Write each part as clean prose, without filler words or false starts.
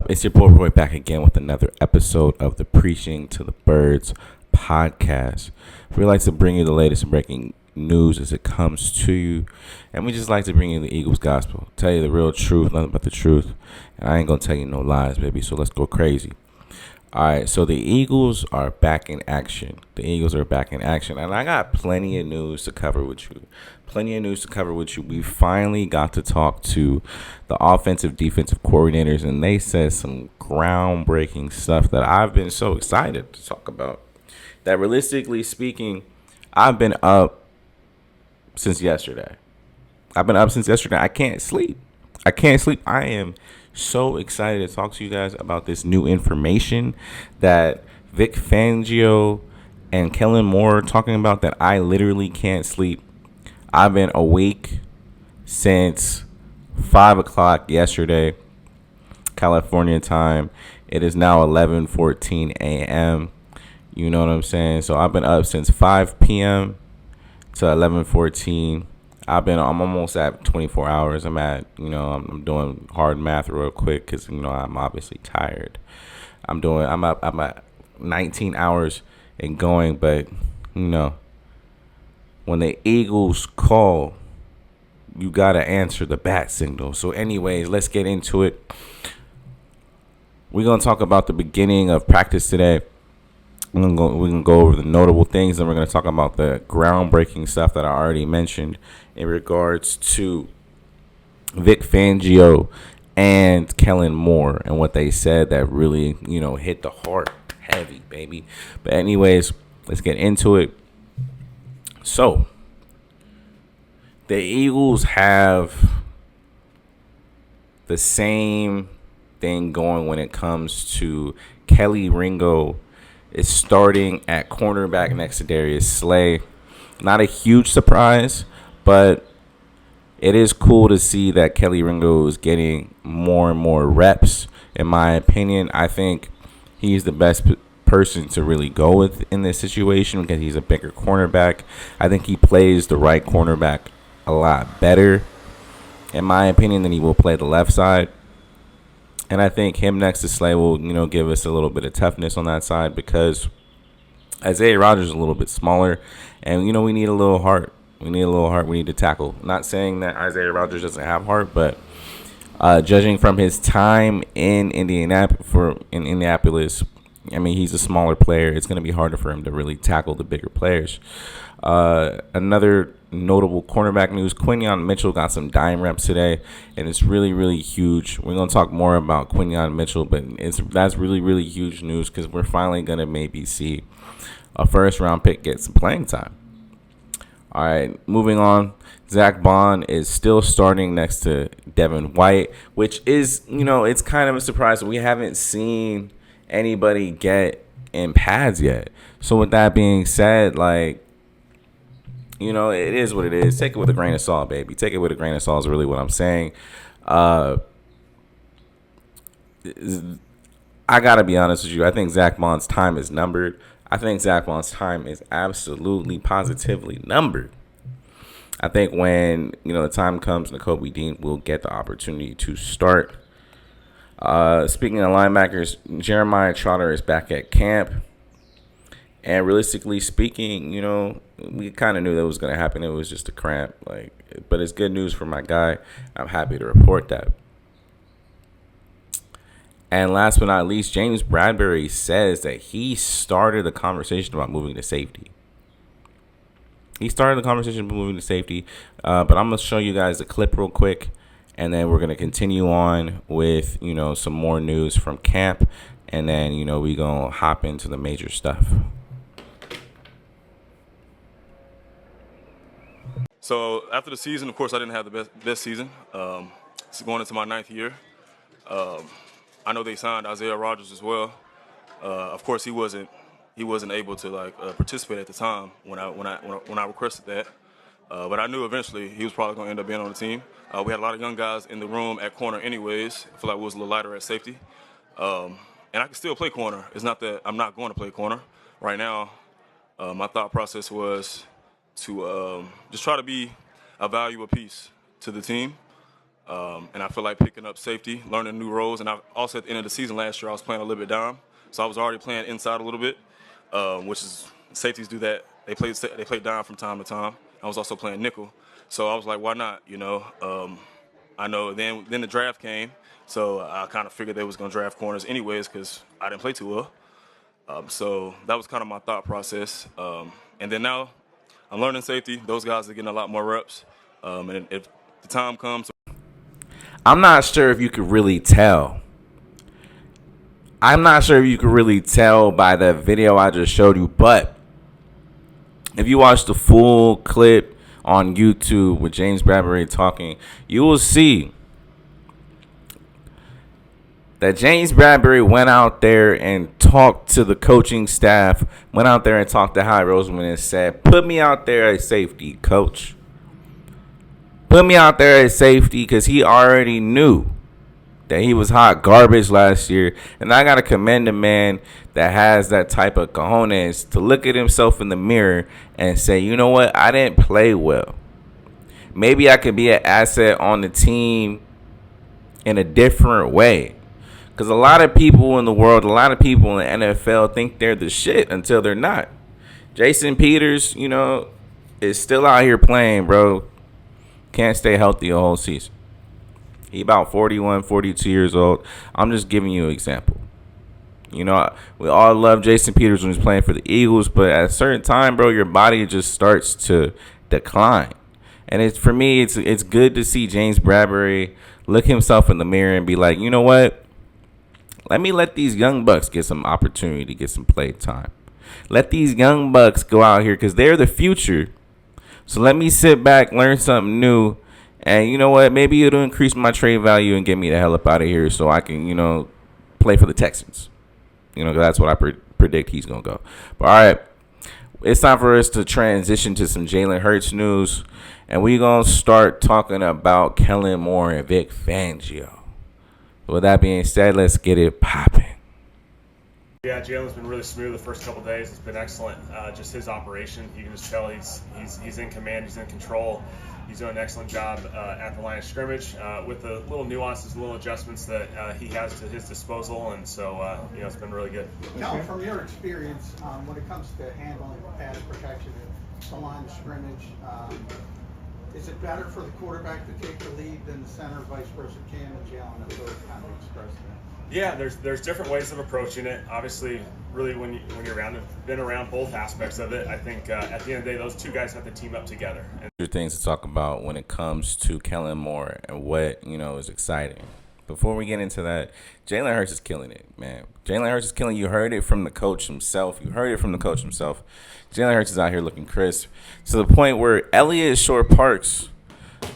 It's your boy Roy back again with another episode of the Preaching to the Birds podcast. We like to bring you the latest and breaking news as it comes to you, and we just like to bring you the Eagles gospel, tell you the real truth, nothing but the truth, and I ain't gonna tell you no lies, baby. So let's go crazy. All right, so the Eagles are back in action. And I got plenty of news to cover with you. We finally got to talk to the offensive, defensive coordinators, and they said some groundbreaking stuff that I've been so excited to talk about. That realistically speaking, I've been up since yesterday. I can't sleep. I am so excited to talk to you guys about this new information that Vic Fangio and Kellen Moore are talking about that I literally can't sleep. I've been awake since 5 o'clock yesterday, California time. It is now 11:14 a.m. You know what I'm saying? So I've been up since 5 p.m. to 11:14. I'm almost at 24 hours. I'm doing hard math real quick because, I'm obviously tired. I'm at 19 hours and going, but, when the Eagles call, you got to answer the bat signal. So anyways, let's get into it. We're going to talk about the beginning of practice today. We're gonna go over the notable things, and we're gonna talk about the groundbreaking stuff that I already mentioned in regards to Vic Fangio and Kellen Moore and what they said that really, hit the heart heavy, baby. But anyways, let's get into it. So, the Eagles have the same thing going when it comes to Kelly Ringo is starting at cornerback next to Darius Slay. Not a huge surprise, but it is cool to see that Kelly Ringo is getting more and more reps. In my opinion, I think he's the best person to really go with in this situation because he's a bigger cornerback. I think he plays the right cornerback a lot better, in my opinion, than he will play the left side. And I think him next to Slay will, give us a little bit of toughness on that side because Isaiah Rodgers is a little bit smaller. And, we need a little heart. We need to tackle. Not saying that Isaiah Rodgers doesn't have heart, but judging from his time in Indianapolis, he's a smaller player. It's going to be harder for him to really tackle the bigger players. Another notable cornerback news, Quinyon Mitchell got some dime reps today, and it's really, really huge. We're going to talk more about Quinyon Mitchell, but that's really, really huge news because we're finally going to maybe see a first-round pick get some playing time. All right, moving on. Zach Bond is still starting next to Devin White, which is, it's kind of a surprise. We haven't seen anybody get in pads yet. So with that being said, it is what it is. Take it with a grain of salt, baby. Take it with a grain of salt is really what I'm saying. I got to be honest with you. I think Zach Bond's time is numbered. I think Zach Bond's time is absolutely, positively numbered. I think when, the time comes, Nakobe Dean will get the opportunity to start. Speaking of linebackers, Jeremiah Trotter is back at camp. And realistically speaking, we kind of knew that was going to happen. It was just a cramp. But it's good news for my guy. I'm happy to report that. And last but not least, James Bradbury says that he started the conversation about moving to safety. But I'm going to show you guys the clip real quick. And then we're going to continue on with, some more news from camp. And then, we're going to hop into the major stuff. So after the season, of course, I didn't have the best season. It's going into my 9th year. I know they signed Isaiah Rodgers as well. Of course, he wasn't able to participate at the time when I requested that. But I knew eventually he was probably going to end up being on the team. We had a lot of young guys in the room at corner anyways. I feel like we was a little lighter at safety. And I can still play corner. It's not that I'm not going to play corner. Right now, my thought process was to just try to be a valuable piece to the team. And I feel like picking up safety, learning new roles. And I also, at the end of the season last year, I was playing a little bit down. So I was already playing inside a little bit, which is safeties do that. They play down from time to time. I was also playing nickel. So I was like, why not? I know then the draft came. So I kind of figured they was going to draft corners anyways because I didn't play too well. So that was kind of my thought process. And then now I'm learning safety. Those guys are getting a lot more reps. And if the time comes. I'm not sure if you could really tell. I'm not sure if you could really tell by the video I just showed you, but if you watch the full clip on YouTube with James Bradberry talking, you will see that James Bradberry went out there and talked to the coaching staff, went out there and talked to Howie Roseman and said, put me out there as safety, coach. Put me out there as safety, because he already knew that he was hot garbage last year. And I got to commend a man that has that type of cojones to look at himself in the mirror and say, you know what, I didn't play well. Maybe I could be an asset on the team in a different way. Because a lot of people in the world, a lot of people in the NFL think they're the shit until they're not. Jason Peters, is still out here playing, bro. Can't stay healthy a whole season. He about 41, 42 years old. I'm just giving you an example. We all love Jason Peters when he's playing for the Eagles, but at a certain time, bro, your body just starts to decline. And for me, it's good to see James Bradberry look himself in the mirror and be like, you know what? Let me let these young bucks get some opportunity to get some play time. Let these young bucks go out here because they're the future. So let me sit back, learn something new, and you know what? Maybe it'll increase my trade value and get me the hell up out of here so I can, play for the Texans. Because that's what I predict he's going to go. But all right, it's time for us to transition to some Jalen Hurts news, and we're going to start talking about Kellen Moore and Vic Fangio. With that being said, let's get it popping. Yeah, Jalen's been really smooth the first couple of days. It's been excellent. Just his operation, you can just tell he's in command, he's in control. He's doing an excellent job at the line of scrimmage with the little nuances, little adjustments that he has to his disposal, and so it's been really good. Now, from your experience, when it comes to handling pass protection at the line of scrimmage, is it better for the quarterback to take the lead than the center, vice versa? Cam and Jalen have both kind of expressed that. Yeah, there's different ways of approaching it. Obviously, really when you're been around both aspects of it, I think at the end of the day, those two guys have to team up together. And things to talk about when it comes to Kellen Moore and what is exciting. Before we get into that, Jalen Hurts is killing it, man. Jalen Hurts is killing. You heard it from the coach himself. Jalen Hurts is out here looking crisp to the point where Elliott Shore-Parks,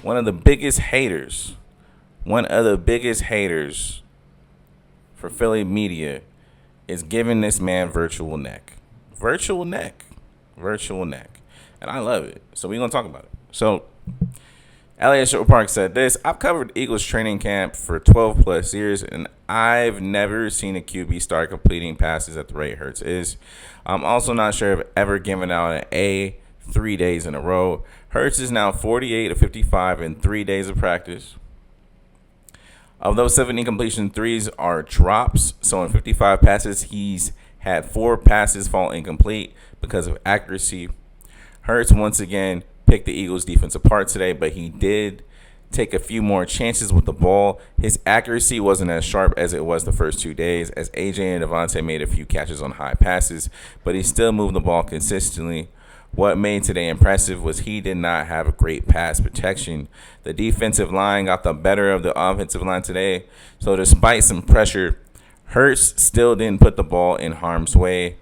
one of the biggest haters for Philly media, is giving this man virtual neck. And I love it. So we're going to talk about it. So Elliott Shore-Parks said this: I've covered Eagles training camp for 12 plus years, and I've never seen a QB start completing passes at the rate Hurts is. I'm also not sure if ever given out an A 3 days in a row. Hurts is now 48 of 55 in 3 days of practice. Of those 7 incompletion threes are drops. So in 55 passes, he's had 4 passes fall incomplete because of accuracy. Hurts once again picked the Eagles defense apart today, but he did take a few more chances with the ball. His accuracy wasn't as sharp as it was the first 2 days, as AJ and Devontae made a few catches on high passes, but he still moved the ball consistently. What made today impressive was he did not have a great pass protection. The defensive line got the better of the offensive line today. So despite some pressure, Hurts still didn't put the ball in harm's way.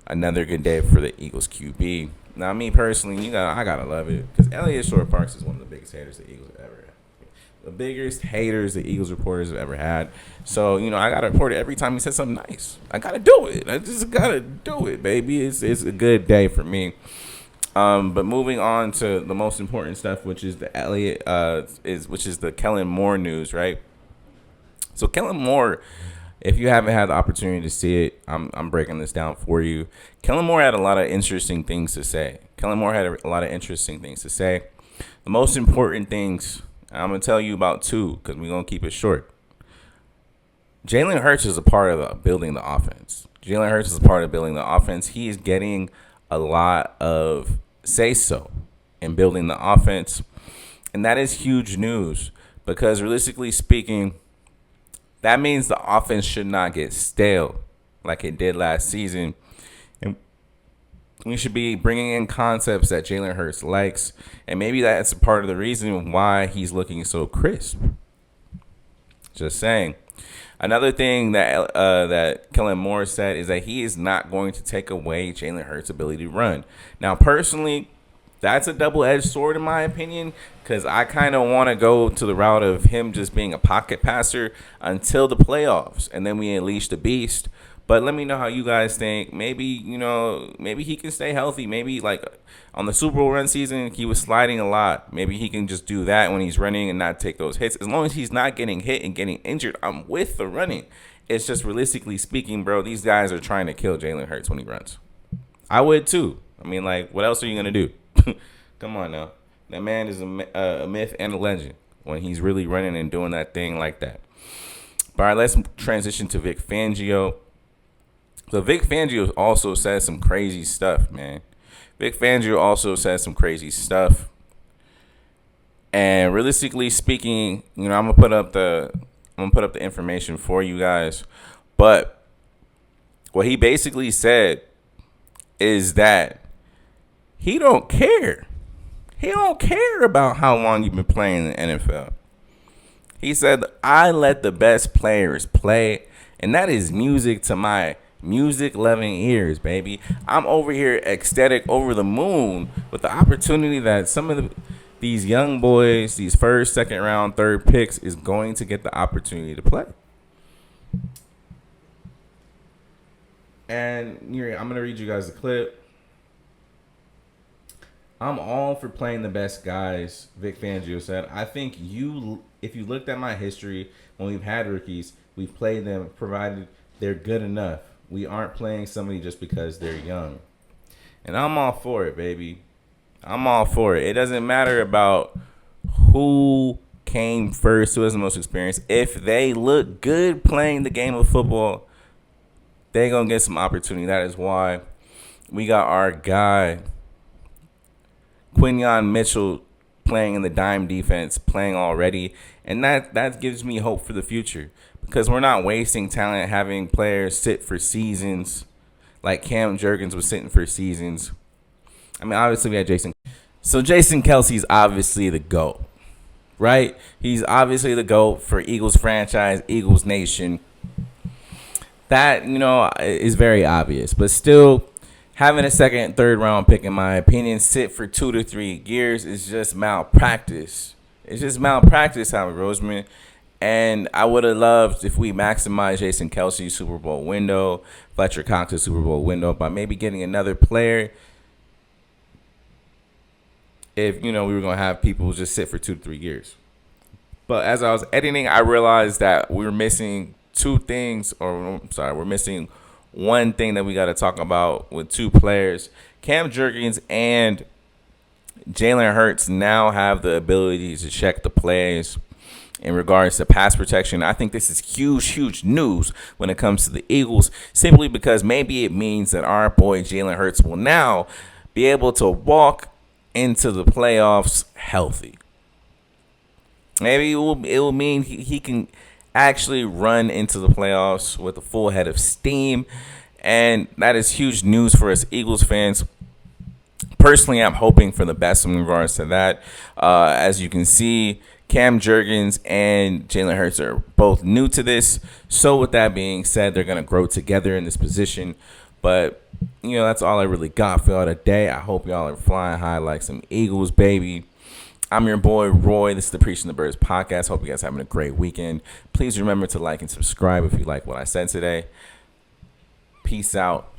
Another good day for the Eagles QB. Now, me personally, I gotta love it, because Elliott Shore-Parks is one of the biggest haters the Eagles have ever had. The biggest haters the Eagles reporters have ever had. So, I gotta report it every time he says something nice. I gotta do it. I just gotta do it, baby. It's a good day for me. But moving on to the most important stuff, which is the the Kellen Moore news, right? So Kellen Moore, if you haven't had the opportunity to see it, I'm breaking this down for you. Kellen Moore had a lot of interesting things to say. The most important things, I'm going to tell you about two because we're going to keep it short. Jalen Hurts is a part of building the offense. Jalen Hurts is a part of building the offense. He is getting a lot of say-so in building the offense. And that is huge news because realistically speaking, that means the offense should not get stale like it did last season. And we should be bringing in concepts that Jalen Hurts likes. And maybe that's part of the reason why he's looking so crisp. Just saying. Another thing that Kellen Moore said is that he is not going to take away Jalen Hurts' ability to run. Now, personally, that's a double-edged sword in my opinion because I kind of want to go to the route of him just being a pocket passer until the playoffs, and then we unleash the beast. But let me know how you guys think. Maybe he can stay healthy. Maybe like on the Super Bowl run season, he was sliding a lot. Maybe he can just do that when he's running and not take those hits. As long as he's not getting hit and getting injured, I'm with the running. It's just realistically speaking, bro, these guys are trying to kill Jalen Hurts when he runs. I would too. I mean, like, what else are you going to do? Come on now. That man is a myth and a legend when he's really running and doing that thing like that. But all right, let's transition to Vic Fangio. So Vic Fangio also says some crazy stuff, man. Vic Fangio also says some crazy stuff. And realistically speaking, I'm gonna put up the information for you guys. But what he basically said is that he don't care. He don't care about how long you've been playing in the NFL. He said, I let the best players play, and that is music to my music-loving ears, baby. I'm over here ecstatic, over the moon with the opportunity that some of these young boys, these first, second round, third picks is going to get the opportunity to play. And I'm going to read you guys a clip. I'm all for playing the best guys, Vic Fangio said. I think if you looked at my history, when we've had rookies, we've played them provided they're good enough. We aren't playing somebody just because they're young. And I'm all for it, baby. I'm all for it. It doesn't matter about who came first, who has the most experience. If they look good playing the game of football, they're going to get some opportunity. That is why we got our guy, Quinyon Mitchell, playing in the dime defense, playing already. And that gives me hope for the future. Because we're not wasting talent having players sit for seasons like Cam Jurgens was sitting for seasons. I mean, obviously we had Jason. So Jason Kelce's obviously the GOAT, right? He's obviously the GOAT for Eagles franchise, Eagles Nation. That, is very obvious. But still, having a second and third round pick, in my opinion, sit for 2 to 3 years is just malpractice. It's just malpractice, Howard Roseman. And I would have loved if we maximized Jason Kelce's Super Bowl window, Fletcher Cox's Super Bowl window, by maybe getting another player. If, we were going to have people just sit for 2 to 3 years. But as I was editing, I realized that we were missing we're missing one thing that we got to talk about with 2 players. Cam Jurgens and Jalen Hurts now have the ability to check the plays in regards to pass protection. I think this is huge news when it comes to the Eagles, simply because maybe it means that our boy Jalen Hurts will now be able to walk into the playoffs healthy. Maybe it will mean he can actually run into the playoffs with a full head of steam, and that is huge news for us Eagles fans. Personally, I'm hoping for the best in regards to that. As you can see, Cam Jurgens and Jalen Hurts are both new to this. So with that being said, they're going to grow together in this position. But, that's all I really got for y'all today. I hope y'all are flying high like some Eagles, baby. I'm your boy, Roy. This is the Preaching the Birds podcast. Hope you guys are having a great weekend. Please remember to like and subscribe if you like what I said today. Peace out.